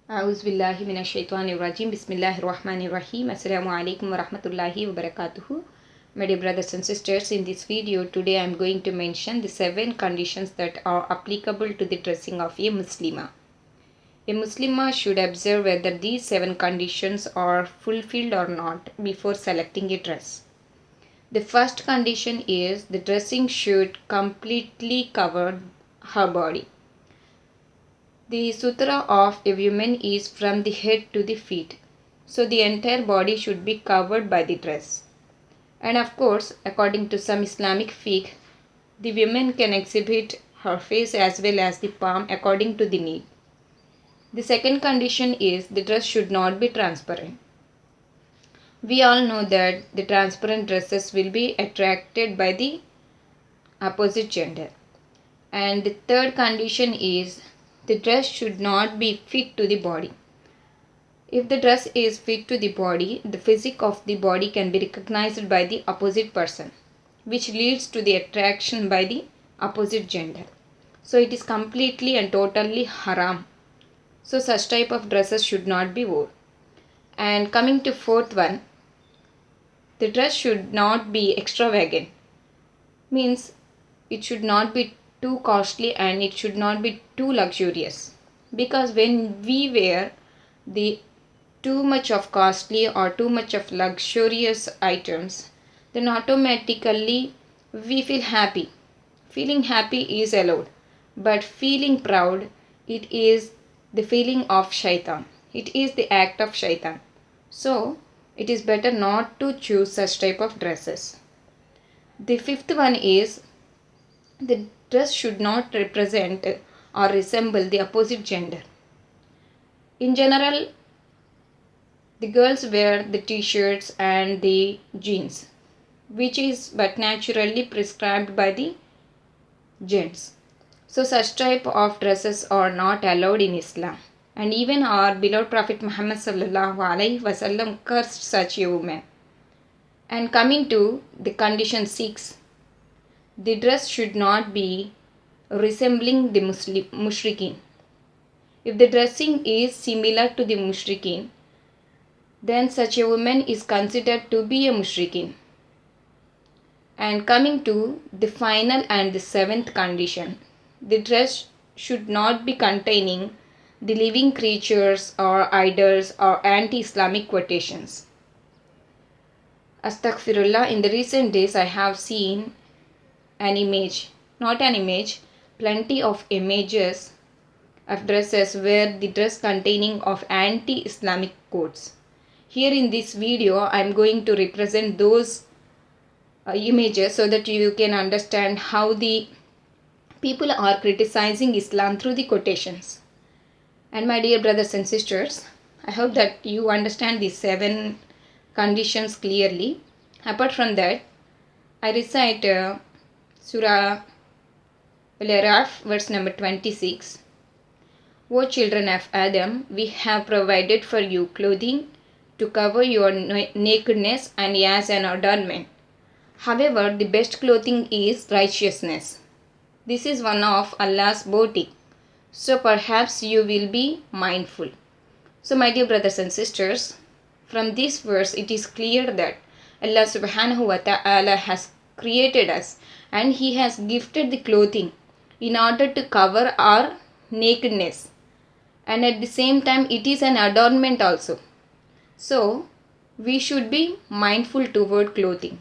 Auzubillahiminash-shaytanir-rajim. Bismillahir-rahmanir-rahim. Assalamualaikum warahmatullahi wabarakatuh. My dear brothers and sisters, in this video today I am going to mention the 7 conditions that are applicable to the dressing of a Muslimah. A Muslimah should observe whether these 7 conditions are fulfilled or not before selecting a dress. The first condition is the dressing should completely cover her body. The sutra of a woman is from the head to the feet, so the entire body should be covered by the dress. And of course, according to some Islamic fiqh, the woman can exhibit her face as well as the palm according to the need. The second condition is the dress should not be transparent. We all know that the transparent dresses will be attracted by the opposite gender. And the third condition is the dress should not be fit to the body. If the dress is fit to the body, the physique of the body can be recognized by the opposite person, which leads to the attraction by the opposite gender. So it is completely and totally haram. So such type of dresses should not be worn. And coming to fourth one, the dress should not be extravagant. Means it should not be too costly and it should not be too luxurious, because when we wear the too much of costly or too much of luxurious items, then automatically we feel happy. Feeling happy is allowed, but feeling proud, it is the feeling of shaitan. It is the act of shaitan. So it is better not to choose such type of dresses. The fifth one is the dress should not represent or resemble the opposite gender. In general, the girls wear the t-shirts and the jeans, which is but naturally prescribed by the gents. So such type of dresses are not allowed in Islam. And even our beloved Prophet Muhammad sallallahu alaihi wasallam cursed such a woman. And coming to the condition 6, the dress should not be resembling the mushrikeen. If the dressing is similar to the mushrikeen, then such a woman is considered to be a mushrikeen. And coming to the final and the 7th condition, the dress should not be containing the living creatures or idols or anti-Islamic quotations. Astaghfirullah, in the recent days I have seen plenty of images of dresses where the dress containing of anti-Islamic quotes. Here in this video I am going to represent those images so that you can understand how the people are criticizing Islam through the quotations. And my dear brothers and sisters, I hope that you understand these 7 conditions clearly. Apart from that, I recite Surah Al-Araf, verse number 26. O children of Adam, we have provided for you clothing to cover your nakedness and as an adornment. However, the best clothing is righteousness. This is one of Allah's bounty. So perhaps you will be mindful. So my dear brothers and sisters, from this verse it is clear that Allah subhanahu wa ta'ala has created us and He has gifted the clothing in order to cover our nakedness, and at the same time it is an adornment also. So we should be mindful toward clothing.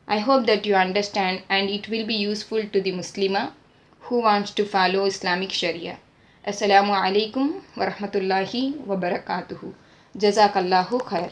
I hope that you understand and it will be useful to the Muslimah who wants to follow Islamic Sharia. Assalamu alaikum wa rahmatullahi wa barakatuhu. Jazakallahu khair.